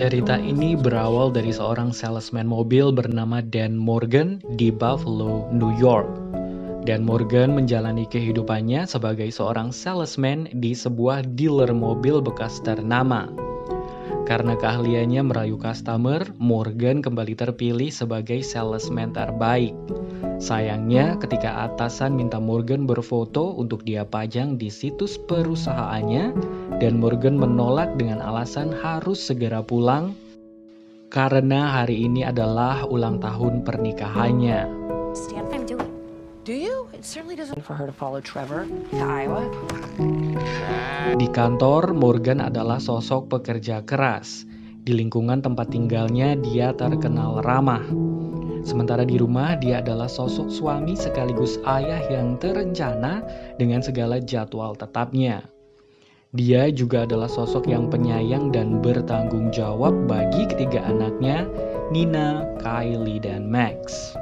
Cerita ini berawal dari seorang salesman mobil bernama Dan Morgan di Buffalo, New York. Dan Morgan menjalani kehidupannya sebagai seorang salesman di sebuah dealer mobil bekas ternama. Karena keahliannya merayu customer, Morgan kembali terpilih sebagai salesman terbaik. Sayangnya, ketika atasan minta Morgan berfoto untuk dia pajang di situs perusahaannya, dan Morgan menolak dengan alasan harus segera pulang karena hari ini adalah ulang tahun pernikahannya. Stand for him, do it. Do you? It certainly doesn't for her to follow Trevor to Iowa. Di kantor, Morgan adalah sosok pekerja keras. Di lingkungan tempat tinggalnya, dia terkenal ramah. Sementara di rumah, dia adalah sosok suami sekaligus ayah yang terencana dengan segala jadwal tetapnya. Dia juga adalah sosok yang penyayang dan bertanggung jawab bagi ketiga anaknya, Nina, Kylie, dan Max.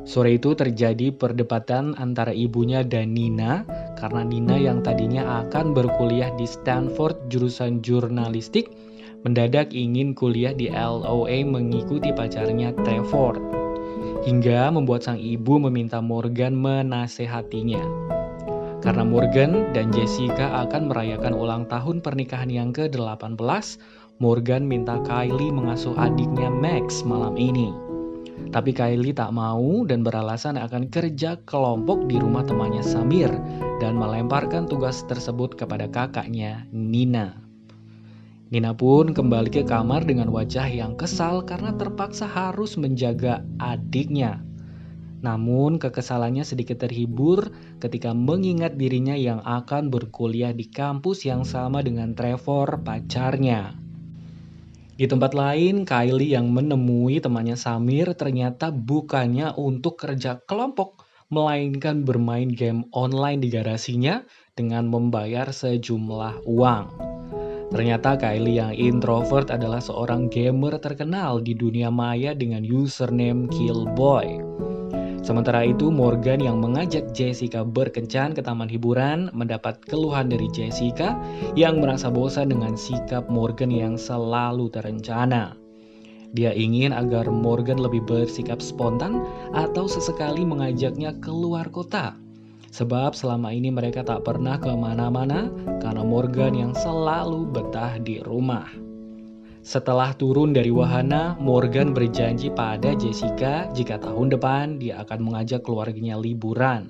Sore itu terjadi perdebatan antara ibunya dan Nina, karena Nina yang tadinya akan berkuliah di Stanford jurusan jurnalistik, mendadak ingin kuliah di LOA mengikuti pacarnya Trevor. Hingga membuat sang ibu meminta Morgan menasehatinya. Karena Morgan dan Jessica akan merayakan ulang tahun pernikahan yang ke-18, Morgan minta Kylie mengasuh adiknya Max malam ini. Tapi Kylie tak mau dan beralasan akan kerja kelompok di rumah temannya Samir dan melemparkan tugas tersebut kepada kakaknya Nina. Nina pun kembali ke kamar dengan wajah yang kesal karena terpaksa harus menjaga adiknya. Namun kekesalannya sedikit terhibur ketika mengingat dirinya yang akan berkuliah di kampus yang sama dengan Trevor, pacarnya. Di tempat lain, Kylie yang menemui temannya Samir ternyata bukannya untuk kerja kelompok, melainkan bermain game online di garasinya dengan membayar sejumlah uang. Ternyata Kylie yang introvert adalah seorang gamer terkenal di dunia maya dengan username Killboy. Sementara itu, Morgan yang mengajak Jessica berkencan ke taman hiburan mendapat keluhan dari Jessica yang merasa bosan dengan sikap Morgan yang selalu terencana. Dia ingin agar Morgan lebih bersikap spontan atau sesekali mengajaknya keluar kota. Sebab selama ini mereka tak pernah kemana-mana karena Morgan yang selalu betah di rumah. Setelah turun dari wahana, Morgan berjanji pada Jessica jika tahun depan dia akan mengajak keluarganya liburan.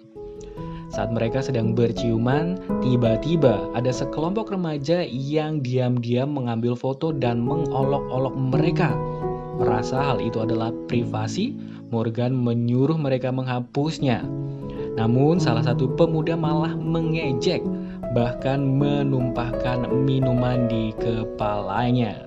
Saat mereka sedang berciuman, tiba-tiba ada sekelompok remaja yang diam-diam mengambil foto dan mengolok-olok mereka. Merasa hal itu adalah privasi, Morgan menyuruh mereka menghapusnya. Namun salah satu pemuda malah mengejek, bahkan menumpahkan minuman di kepalanya.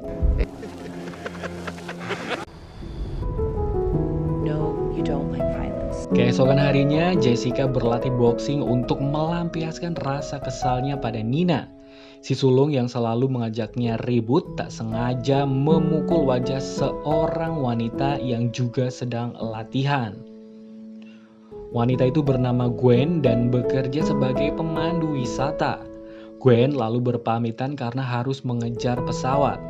No, you don't like violence. Keesokan harinya, Jessica berlatih boxing untuk melampiaskan rasa kesalnya pada Nina. Si sulung yang selalu mengajaknya ribut tak sengaja memukul wajah seorang wanita yang juga sedang latihan. Wanita itu bernama Gwen dan bekerja sebagai pemandu wisata. Gwen lalu berpamitan karena harus mengejar pesawat.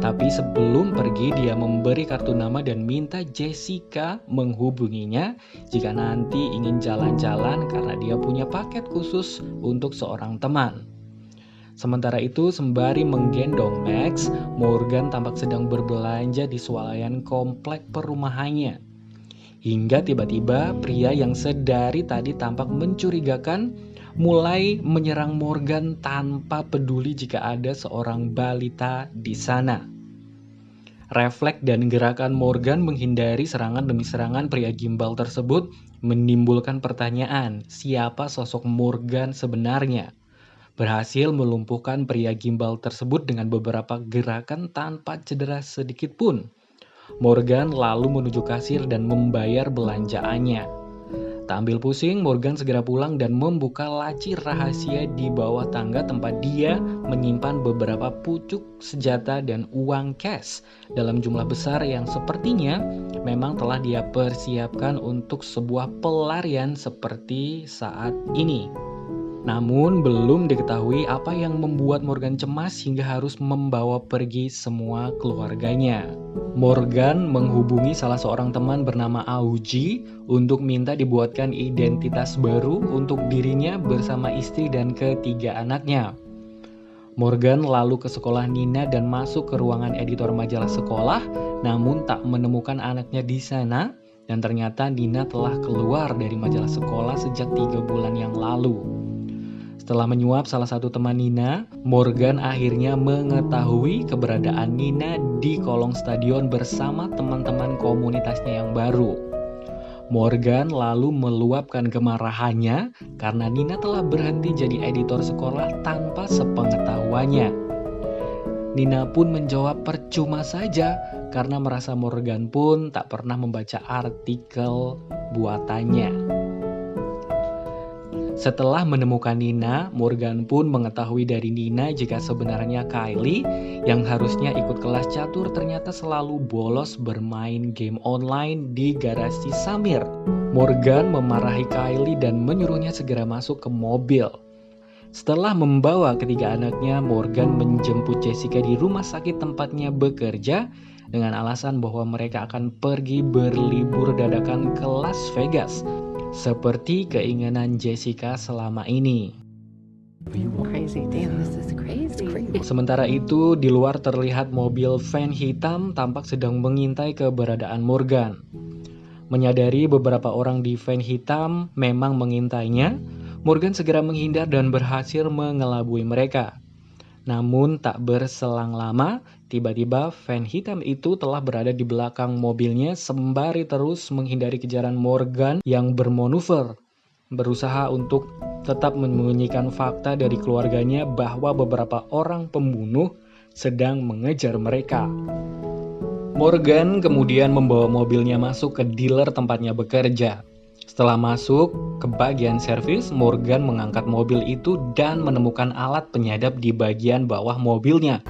Tapi sebelum pergi dia memberi kartu nama dan minta Jessica menghubunginya jika nanti ingin jalan-jalan karena dia punya paket khusus untuk seorang teman. Sementara itu sembari menggendong Max, Morgan tampak sedang berbelanja di swalayan komplek perumahannya. Hingga tiba-tiba pria yang sedari tadi tampak mencurigakan mulai menyerang Morgan tanpa peduli jika ada seorang balita di sana. Refleks dan gerakan Morgan menghindari serangan demi serangan pria gimbal tersebut menimbulkan pertanyaan, siapa sosok Morgan sebenarnya? Berhasil melumpuhkan pria gimbal tersebut dengan beberapa gerakan tanpa cedera sedikit pun. Morgan lalu menuju kasir dan membayar belanjaannya. Tak ambil pusing, Morgan segera pulang dan membuka laci rahasia di bawah tangga tempat dia menyimpan beberapa pucuk senjata dan uang cash dalam jumlah besar yang sepertinya memang telah dia persiapkan untuk sebuah pelarian seperti saat ini. Namun belum diketahui apa yang membuat Morgan cemas hingga harus membawa pergi semua keluarganya. Morgan menghubungi salah seorang teman bernama Augie untuk minta dibuatkan identitas baru untuk dirinya bersama istri dan ketiga anaknya. Morgan lalu ke sekolah Nina dan masuk ke ruangan editor majalah sekolah, namun tak menemukan anaknya di sana, dan ternyata Nina telah keluar dari majalah sekolah sejak 3 bulan yang lalu. Setelah menyuap salah satu teman Nina, Morgan akhirnya mengetahui keberadaan Nina di kolong stadion bersama teman-teman komunitasnya yang baru. Morgan lalu meluapkan kemarahannya karena Nina telah berhenti jadi editor sekolah tanpa sepengetahuannya. Nina pun menjawab percuma saja karena merasa Morgan pun tak pernah membaca artikel buatannya. Setelah menemukan Nina, Morgan pun mengetahui dari Nina jika sebenarnya Kylie yang harusnya ikut kelas catur ternyata selalu bolos bermain game online di garasi Samir. Morgan memarahi Kylie dan menyuruhnya segera masuk ke mobil. Setelah membawa ketiga anaknya, Morgan menjemput Jessica di rumah sakit tempatnya bekerja dengan alasan bahwa mereka akan pergi berlibur dadakan ke Las Vegas, seperti keinginan Jessica selama ini. Crazy, damn, this is crazy. Sementara itu, di luar terlihat mobil van hitam tampak sedang mengintai keberadaan Morgan. Menyadari beberapa orang di van hitam memang mengintainya, Morgan segera menghindar dan berhasil mengelabui mereka. Namun tak berselang lama, tiba-tiba van hitam itu telah berada di belakang mobilnya sembari terus menghindari kejaran Morgan yang bermanuver, berusaha untuk tetap menyembunyikan fakta dari keluarganya bahwa beberapa orang pembunuh sedang mengejar mereka. Morgan kemudian membawa mobilnya masuk ke dealer tempatnya bekerja. Setelah masuk ke bagian servis, Morgan mengangkat mobil itu dan menemukan alat penyadap di bagian bawah mobilnya.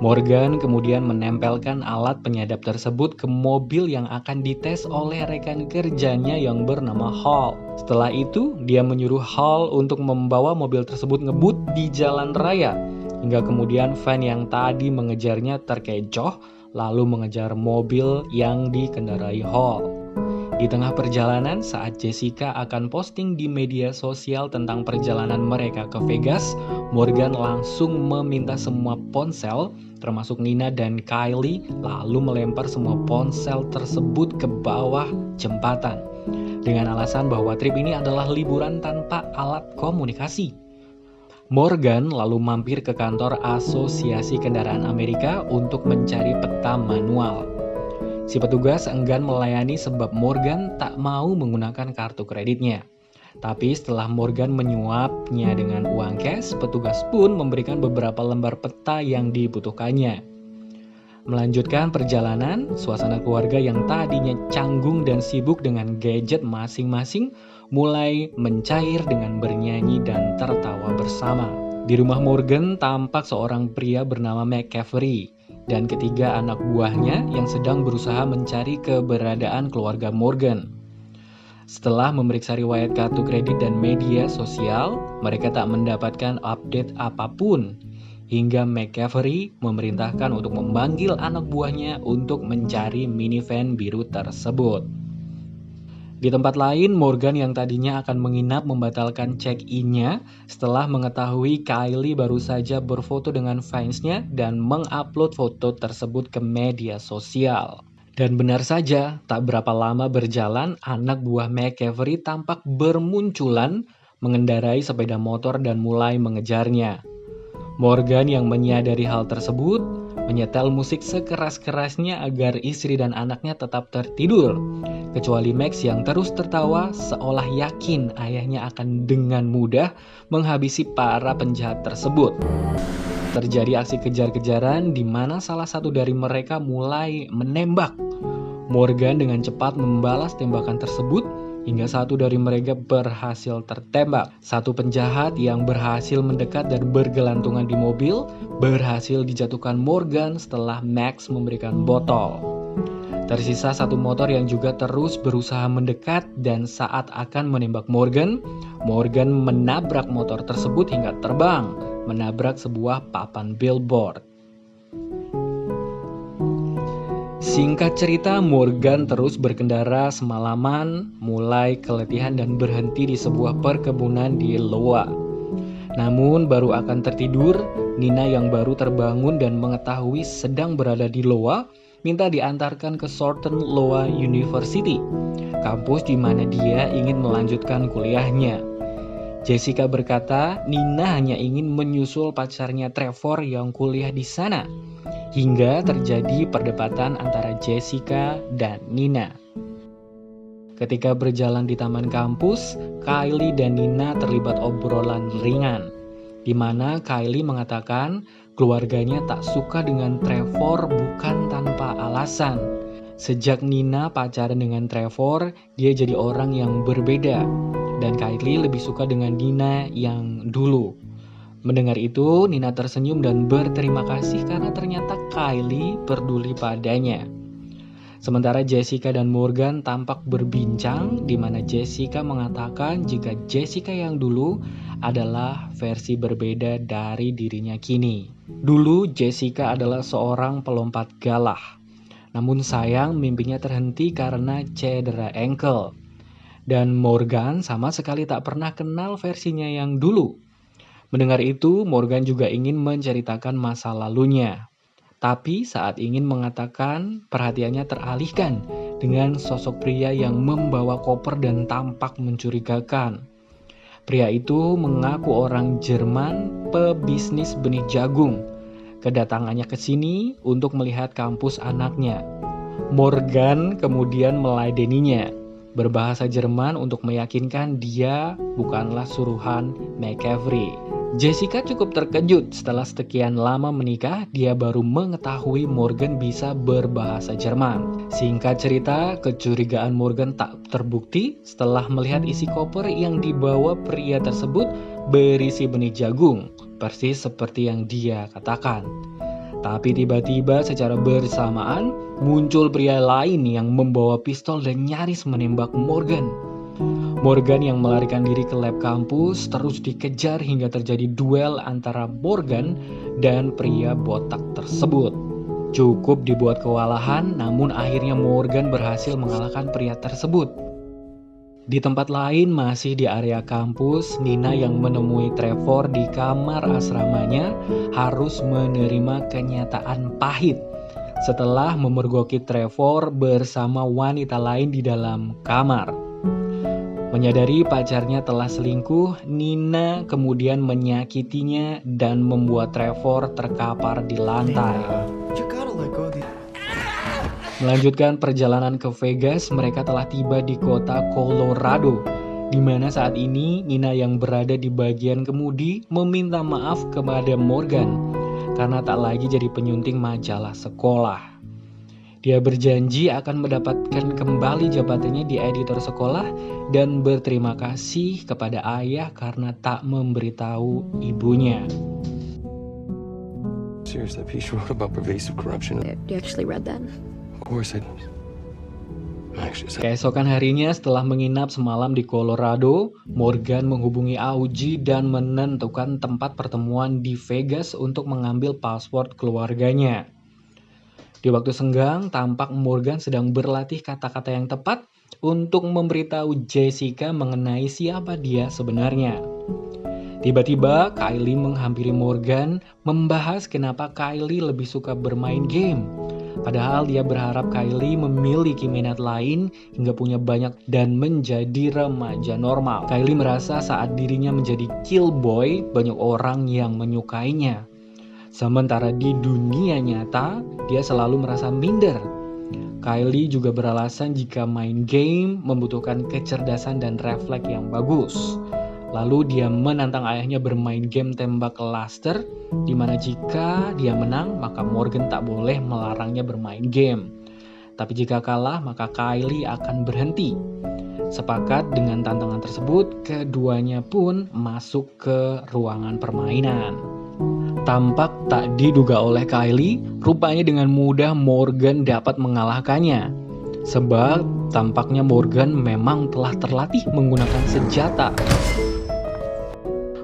Morgan kemudian menempelkan alat penyadap tersebut ke mobil yang akan dites oleh rekan kerjanya yang bernama Hall. Setelah itu, dia menyuruh Hall untuk membawa mobil tersebut ngebut di jalan raya, hingga kemudian van yang tadi mengejarnya terkecoh, lalu mengejar mobil yang dikendarai Hall. Di tengah perjalanan, saat Jessica akan posting di media sosial tentang perjalanan mereka ke Vegas, Morgan langsung meminta semua ponsel, termasuk Nina dan Kylie, lalu melempar semua ponsel tersebut ke bawah jembatan, dengan alasan bahwa trip ini adalah liburan tanpa alat komunikasi. Morgan lalu mampir ke kantor Asosiasi Kendaraan Amerika untuk mencari peta manual. Si petugas enggan melayani sebab Morgan tak mau menggunakan kartu kreditnya. Tapi setelah Morgan menyuapnya dengan uang cash, petugas pun memberikan beberapa lembar peta yang dibutuhkannya. Melanjutkan perjalanan, suasana keluarga yang tadinya canggung dan sibuk dengan gadget masing-masing mulai mencair dengan bernyanyi dan tertawa bersama. Di rumah Morgan tampak seorang pria bernama McCaffrey dan ketiga anak buahnya yang sedang berusaha mencari keberadaan keluarga Morgan. Setelah memeriksa riwayat kartu kredit dan media sosial, mereka tak mendapatkan update apapun, hingga McCaffrey memerintahkan untuk memanggil anak buahnya untuk mencari minivan biru tersebut. Di tempat lain, Morgan yang tadinya akan menginap membatalkan check-in-nya setelah mengetahui Kylie baru saja berfoto dengan fansnya dan mengupload foto tersebut ke media sosial. Dan benar saja, tak berapa lama berjalan, anak buah McCaffrey tampak bermunculan mengendarai sepeda motor dan mulai mengejarnya. Morgan yang menyadari hal tersebut, menyetel musik sekeras-kerasnya agar istri dan anaknya tetap tertidur. Kecuali Max yang terus tertawa seolah yakin ayahnya akan dengan mudah menghabisi para penjahat tersebut. Terjadi aksi kejar-kejaran di mana salah satu dari mereka mulai menembak. Morgan dengan cepat membalas tembakan tersebut hingga satu dari mereka berhasil tertembak. Satu penjahat yang berhasil mendekat dan bergelantungan di mobil berhasil dijatuhkan Morgan setelah Max memberikan botol. Tersisa satu motor yang juga terus berusaha mendekat dan saat akan menembak Morgan, Morgan menabrak motor tersebut hingga terbang, menabrak sebuah papan billboard. Singkat cerita, Morgan terus berkendara semalaman, mulai keletihan dan berhenti di sebuah perkebunan di Iowa. Namun baru akan tertidur, Nina yang baru terbangun dan mengetahui sedang berada di Iowa, minta diantarkan ke Southern Iowa University, kampus di mana dia ingin melanjutkan kuliahnya. Jessica berkata, Nina hanya ingin menyusul pacarnya Trevor yang kuliah di sana. Hingga terjadi perdebatan antara Jessica dan Nina. Ketika berjalan di taman kampus, Kylie dan Nina terlibat obrolan ringan, di mana Kylie mengatakan keluarganya tak suka dengan Trevor bukan tanpa alasan. Sejak Nina pacaran dengan Trevor, dia jadi orang yang berbeda, dan Kylie lebih suka dengan Nina yang dulu. Mendengar itu, Nina tersenyum dan berterima kasih karena ternyata Kylie peduli padanya. Sementara Jessica dan Morgan tampak berbincang, di mana Jessica mengatakan jika Jessica yang dulu adalah versi berbeda dari dirinya kini. Dulu Jessica adalah seorang pelompat galah, namun sayang mimpinya terhenti karena cedera ankle. Dan Morgan sama sekali tak pernah kenal versinya yang dulu. Mendengar itu, Morgan juga ingin menceritakan masa lalunya. Tapi saat ingin mengatakan, perhatiannya teralihkan dengan sosok pria yang membawa koper dan tampak mencurigakan. Pria itu mengaku orang Jerman, pebisnis benih jagung. Kedatangannya ke sini untuk melihat kampus anaknya. Morgan kemudian meladeninya, berbahasa Jerman untuk meyakinkan dia bukanlah suruhan McCaffrey. Jessica cukup terkejut setelah sekian lama menikah, dia baru mengetahui Morgan bisa berbahasa Jerman. Singkat cerita, kecurigaan Morgan tak terbukti setelah melihat isi koper yang dibawa pria tersebut berisi benih jagung, persis seperti yang dia katakan. Tapi tiba-tiba secara bersamaan muncul pria lain yang membawa pistol dan nyaris menembak Morgan. Morgan yang melarikan diri ke lab kampus terus dikejar hingga terjadi duel antara Morgan dan pria botak tersebut. Cukup dibuat kewalahan, namun akhirnya Morgan berhasil mengalahkan pria tersebut. Di tempat lain, masih di area kampus, Nina yang menemui Trevor di kamar asramanya harus menerima kenyataan pahit setelah memergoki Trevor bersama wanita lain di dalam kamar. Menyadari pacarnya telah selingkuh, Nina kemudian menyakitinya dan membuat Trevor terkapar di lantai. Melanjutkan perjalanan ke Vegas, mereka telah tiba di kota Colorado, di mana saat ini Nina yang berada di bagian kemudi meminta maaf kepada Morgan karena tak lagi jadi penyunting majalah sekolah. Dia berjanji akan mendapatkan kembali jabatannya di editor sekolah dan berterima kasih kepada ayah karena tak memberitahu ibunya. Serious, that piece you wrote about pervasive corruption. You actually read that? Of course I actually said. Keesokan harinya setelah menginap semalam di Colorado, Morgan menghubungi Augie dan menentukan tempat pertemuan di Vegas untuk mengambil password keluarganya. Di waktu senggang, tampak Morgan sedang berlatih kata-kata yang tepat untuk memberitahu Jessica mengenai siapa dia sebenarnya. Tiba-tiba, Kylie menghampiri Morgan membahas kenapa Kylie lebih suka bermain game. Padahal dia berharap Kylie memiliki minat lain hingga punya banyak dan menjadi remaja normal. Kylie merasa saat dirinya menjadi killboy, banyak orang yang menyukainya. Sementara di dunia nyata, dia selalu merasa minder. Kylie juga beralasan jika main game membutuhkan kecerdasan dan refleks yang bagus. Lalu dia menantang ayahnya bermain game tembak laser, di mana jika dia menang, maka Morgan tak boleh melarangnya bermain game. Tapi jika kalah, maka Kylie akan berhenti. Sepakat dengan tantangan tersebut, keduanya pun masuk ke ruangan permainan. Tampak tak diduga oleh Kylie, rupanya dengan mudah Morgan dapat mengalahkannya. Sebab tampaknya Morgan memang telah terlatih menggunakan senjata.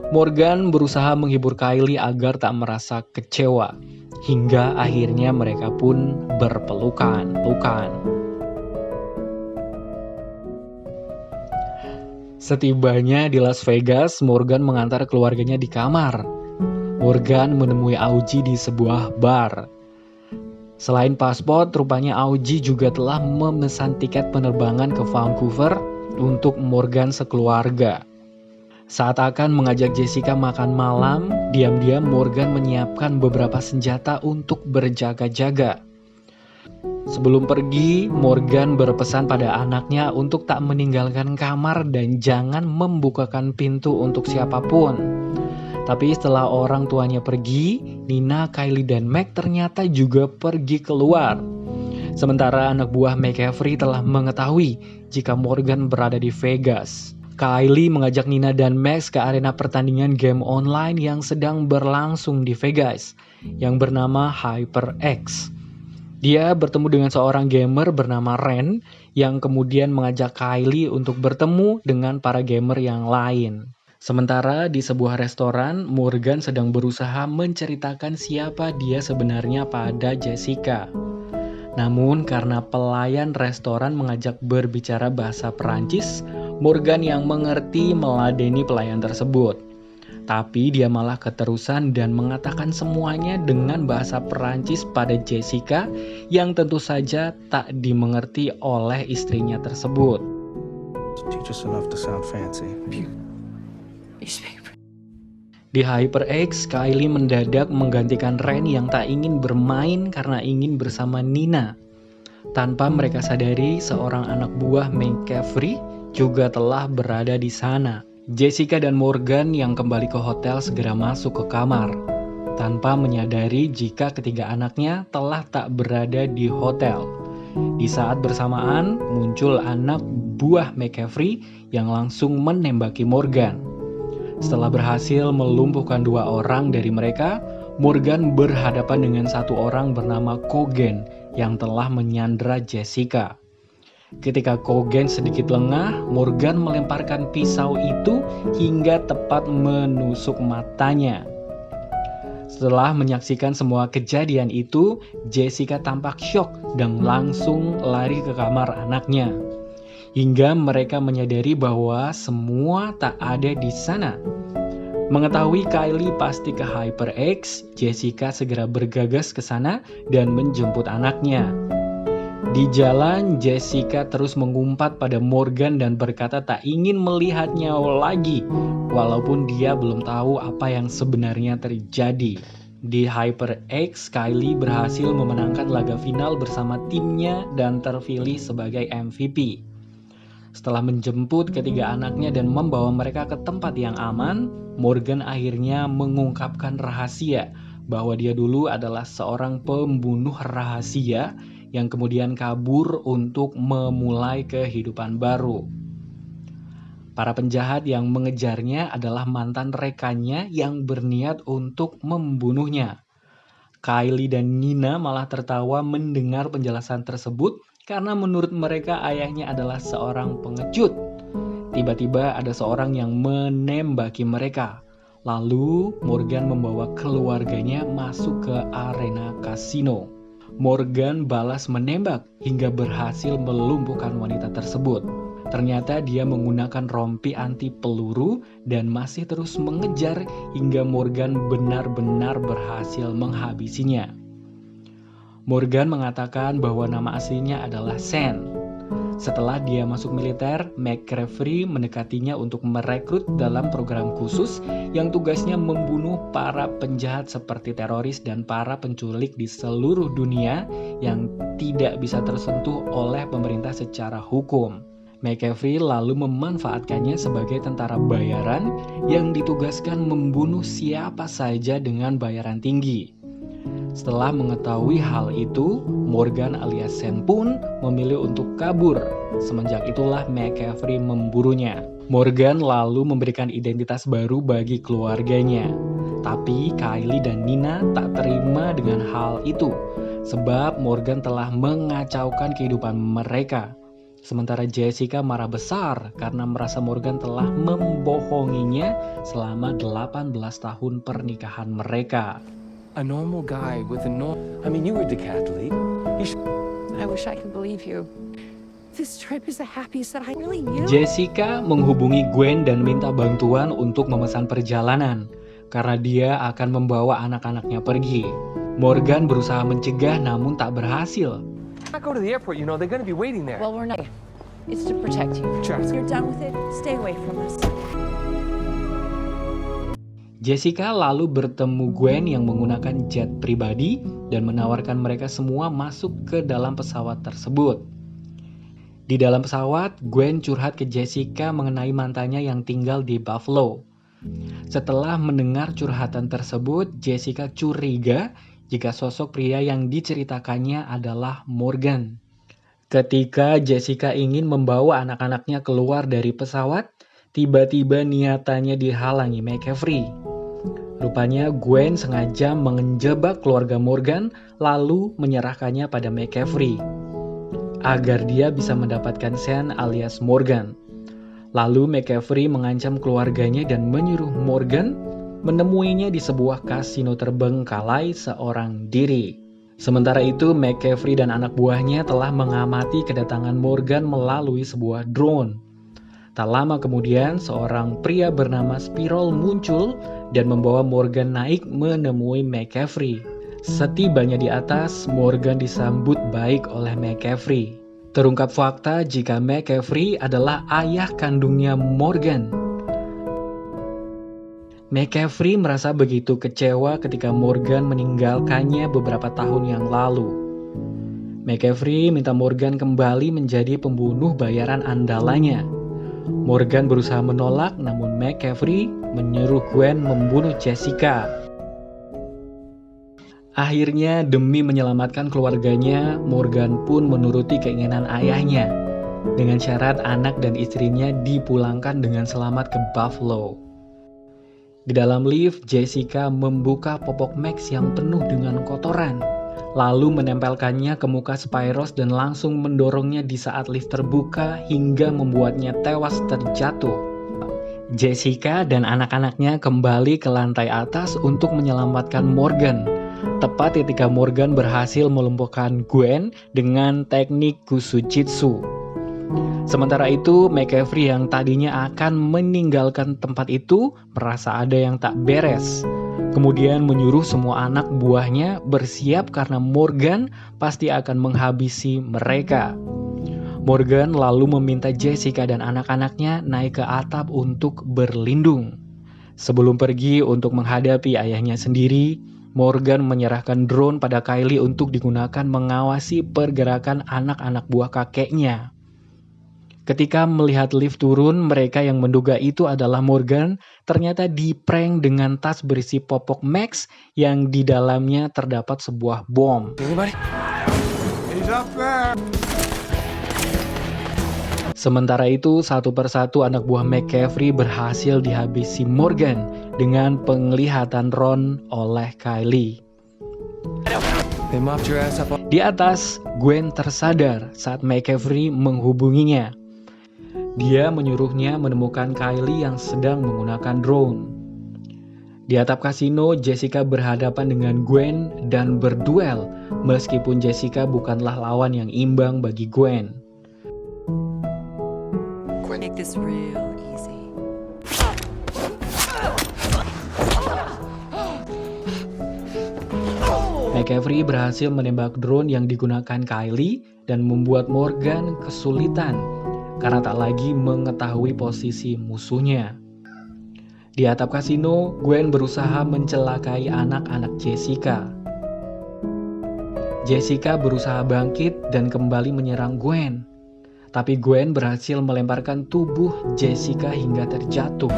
Morgan berusaha menghibur Kylie agar tak merasa kecewa, hingga akhirnya mereka pun berpelukan. Setibanya di Las Vegas, Morgan mengantar keluarganya di kamar. Morgan menemui Augie di sebuah bar. Selain paspor, rupanya Augie juga telah memesan tiket penerbangan ke Vancouver untuk Morgan sekeluarga. Saat akan mengajak Jessica makan malam, diam-diam Morgan menyiapkan beberapa senjata untuk berjaga-jaga. Sebelum pergi, Morgan berpesan pada anaknya untuk tak meninggalkan kamar dan jangan membukakan pintu untuk siapapun. Tapi setelah orang tuanya pergi, Nina, Kylie, dan Meg ternyata juga pergi keluar. Sementara anak buah McCaffrey telah mengetahui jika Morgan berada di Vegas. Kylie mengajak Nina dan Max ke arena pertandingan game online yang sedang berlangsung di Vegas, yang bernama HyperX. Dia bertemu dengan seorang gamer bernama Ren, yang kemudian mengajak Kylie untuk bertemu dengan para gamer yang lain. Sementara di sebuah restoran, Morgan sedang berusaha menceritakan siapa dia sebenarnya pada Jessica. Namun karena pelayan restoran mengajak berbicara bahasa Perancis, Morgan yang mengerti meladeni pelayan tersebut. Tapi dia malah keterusan dan mengatakan semuanya dengan bahasa Perancis pada Jessica yang tentu saja tak dimengerti oleh istrinya tersebut. Teach us enough to sound fancy. Di HyperX, Kylie mendadak menggantikan Ren yang tak ingin bermain karena ingin bersama Nina. Tanpa mereka sadari, seorang anak buah McCaffrey juga telah berada di sana. Jessica dan Morgan yang kembali ke hotel segera masuk ke kamar, tanpa menyadari jika ketiga anaknya telah tak berada di hotel. Di saat bersamaan, muncul anak buah McCaffrey yang langsung menembaki Morgan. Setelah berhasil melumpuhkan 2 orang dari mereka, Morgan berhadapan dengan satu orang bernama Cogan yang telah menyandra Jessica. Ketika Cogan sedikit lengah, Morgan melemparkan pisau itu hingga tepat menusuk matanya. Setelah menyaksikan semua kejadian itu, Jessica tampak syok dan langsung lari ke kamar anaknya. Hingga mereka menyadari bahwa semua tak ada di sana. Mengetahui Kylie pasti ke HyperX, Jessica segera bergegas ke sana dan menjemput anaknya. Di jalan, Jessica terus mengumpat pada Morgan dan berkata tak ingin melihatnya lagi, walaupun dia belum tahu apa yang sebenarnya terjadi. Di HyperX, Kylie berhasil memenangkan laga final bersama timnya dan terpilih sebagai MVP. Setelah menjemput ketiga anaknya dan membawa mereka ke tempat yang aman, Morgan akhirnya mengungkapkan rahasia bahwa dia dulu adalah seorang pembunuh rahasia yang kemudian kabur untuk memulai kehidupan baru. Para penjahat yang mengejarnya adalah mantan rekannya yang berniat untuk membunuhnya. Kylie dan Nina malah tertawa mendengar penjelasan tersebut karena menurut mereka ayahnya adalah seorang pengecut. Tiba-tiba ada seorang yang menembaki mereka. Lalu Morgan membawa keluarganya masuk ke arena kasino. Morgan balas menembak hingga berhasil melumpuhkan wanita tersebut. Ternyata dia menggunakan rompi anti peluru dan masih terus mengejar hingga Morgan benar-benar berhasil menghabisinya. Morgan mengatakan bahwa nama aslinya adalah Sen. Setelah dia masuk militer, McCaffrey mendekatinya untuk merekrut dalam program khusus yang tugasnya membunuh para penjahat seperti teroris dan para penculik di seluruh dunia yang tidak bisa tersentuh oleh pemerintah secara hukum. McCaffrey lalu memanfaatkannya sebagai tentara bayaran yang ditugaskan membunuh siapa saja dengan bayaran tinggi. Setelah mengetahui hal itu, Morgan alias Sen pun memilih untuk kabur. Semenjak itulah McCaffrey memburunya. Morgan lalu memberikan identitas baru bagi keluarganya. Tapi Kylie dan Nina tak terima dengan hal itu. sebab Morgan telah mengacaukan kehidupan mereka. Sementara Jessica marah besar karena merasa Morgan telah membohonginya selama 18 tahun pernikahan mereka. A normal guy with a I mean, you were decathlete. I wish I could believe you. This trip is the happiest that I really knew. Jessica menghubungi Gwen dan minta bantuan untuk memesan perjalanan karena dia akan membawa anak-anaknya pergi. Morgan berusaha mencegah namun tak berhasil. Not go to the airport, you know, they're gonna be waiting there. Well, we're not. It's to protect you. Trust. You're done with it. Stay away from us. Jessica lalu bertemu Gwen yang menggunakan jet pribadi dan menawarkan mereka semua masuk ke dalam pesawat tersebut. Di dalam pesawat, Gwen curhat ke Jessica mengenai mantannya yang tinggal di Buffalo. Setelah mendengar curhatan tersebut, Jessica curiga jika sosok pria yang diceritakannya adalah Morgan. Ketika Jessica ingin membawa anak-anaknya keluar dari pesawat, tiba-tiba niatannya dihalangi McCaffrey. Rupanya Gwen sengaja menjebak keluarga Morgan lalu menyerahkannya pada McCaffrey agar dia bisa mendapatkan Sean alias Morgan. Lalu McCaffrey mengancam keluarganya dan menyuruh Morgan menemuinya di sebuah kasino terbengkalai seorang diri. Sementara itu, McCaffrey dan anak buahnya telah mengamati kedatangan Morgan melalui sebuah drone. Tak lama kemudian, seorang pria bernama Spiral muncul dan membawa Morgan naik menemui McCaffrey. Setibanya di atas, Morgan disambut baik oleh McCaffrey. Terungkap fakta jika McCaffrey adalah ayah kandungnya Morgan. McCaffrey merasa begitu kecewa ketika Morgan meninggalkannya beberapa tahun yang lalu. McCaffrey minta Morgan kembali menjadi pembunuh bayaran andalannya. Morgan berusaha menolak, namun McCaffrey menyuruh Gwen membunuh Jessica. Akhirnya, demi menyelamatkan keluarganya, Morgan pun menuruti keinginan ayahnya dengan syarat anak dan istrinya dipulangkan dengan selamat ke Buffalo. Di dalam lift, Jessica membuka popok Max yang penuh dengan kotoran, lalu menempelkannya ke muka Spiros dan langsung mendorongnya di saat lift terbuka hingga membuatnya tewas terjatuh. Jessica dan anak-anaknya kembali ke lantai atas untuk menyelamatkan Morgan, tepat ketika Morgan berhasil melumpuhkan Gwen dengan teknik Kusujitsu. Sementara itu, McCaffrey yang tadinya akan meninggalkan tempat itu merasa ada yang tak beres. Kemudian menyuruh semua anak buahnya bersiap karena Morgan pasti akan menghabisi mereka. Morgan lalu meminta Jessica dan anak-anaknya naik ke atap untuk berlindung. Sebelum pergi untuk menghadapi ayahnya sendiri, Morgan menyerahkan drone pada Kylie untuk digunakan mengawasi pergerakan anak-anak buah kakeknya. Ketika melihat lift turun, mereka yang menduga itu adalah Morgan ternyata diprank dengan tas berisi popok Max yang di dalamnya terdapat sebuah bom. Sementara itu, satu persatu anak buah McCaffrey berhasil dihabisi Morgan dengan penglihatan Ron oleh Kylie. Di atas, Gwen tersadar saat McCaffrey menghubunginya. Dia menyuruhnya menemukan Kylie yang sedang menggunakan drone. Di atap kasino, Jessica berhadapan dengan Gwen dan berduel, meskipun Jessica bukanlah lawan yang imbang bagi Gwen. Make this real easy. McCaffrey berhasil menembak drone yang digunakan Kylie dan membuat Morgan kesulitan karena tak lagi mengetahui posisi musuhnya. Di atap kasino, Gwen berusaha mencelakai anak-anak Jessica. Jessica berusaha bangkit dan kembali menyerang Gwen. Tapi Gwen berhasil melemparkan tubuh Jessica hingga terjatuh.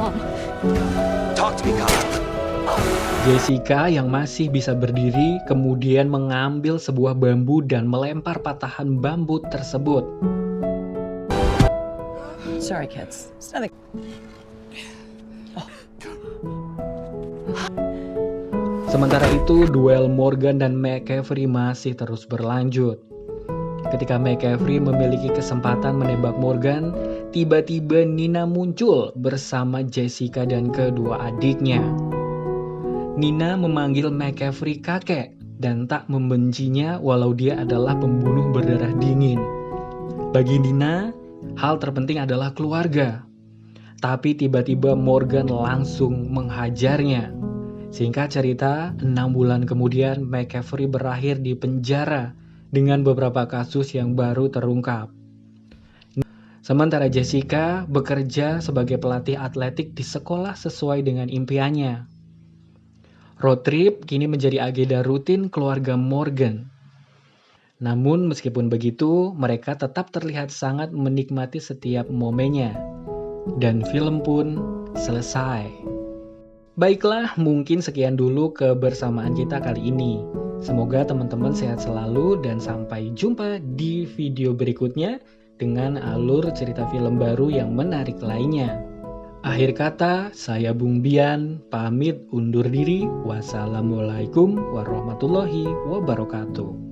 Jessica yang masih bisa berdiri kemudian mengambil sebuah bambu dan melempar patahan bambu tersebut. Sorry, kids. It's nothing. Sementara itu, duel Morgan dan McCaffrey masih terus berlanjut. Ketika McCaffrey memiliki kesempatan menembak Morgan, tiba-tiba Nina muncul bersama Jessica dan kedua adiknya. Nina memanggil McCaffrey kakek dan tak membencinya walau dia adalah pembunuh berdarah dingin. Bagi Nina, hal terpenting adalah keluarga. Tapi tiba-tiba Morgan langsung menghajarnya. Singkat cerita, 6 bulan kemudian McCaffrey berakhir di penjara dengan beberapa kasus yang baru terungkap. Sementara Jessica bekerja sebagai pelatih atletik di sekolah sesuai dengan impiannya. Road trip kini menjadi agenda rutin keluarga Morgan. Namun meskipun begitu, mereka tetap terlihat sangat menikmati setiap momennya. Dan film pun selesai. Baiklah, mungkin sekian dulu kebersamaan kita kali ini. Semoga teman-teman sehat selalu dan sampai jumpa di video berikutnya dengan alur cerita film baru yang menarik lainnya. Akhir kata, saya Bung Bian, pamit undur diri. Wassalamualaikum warahmatullahi wabarakatuh.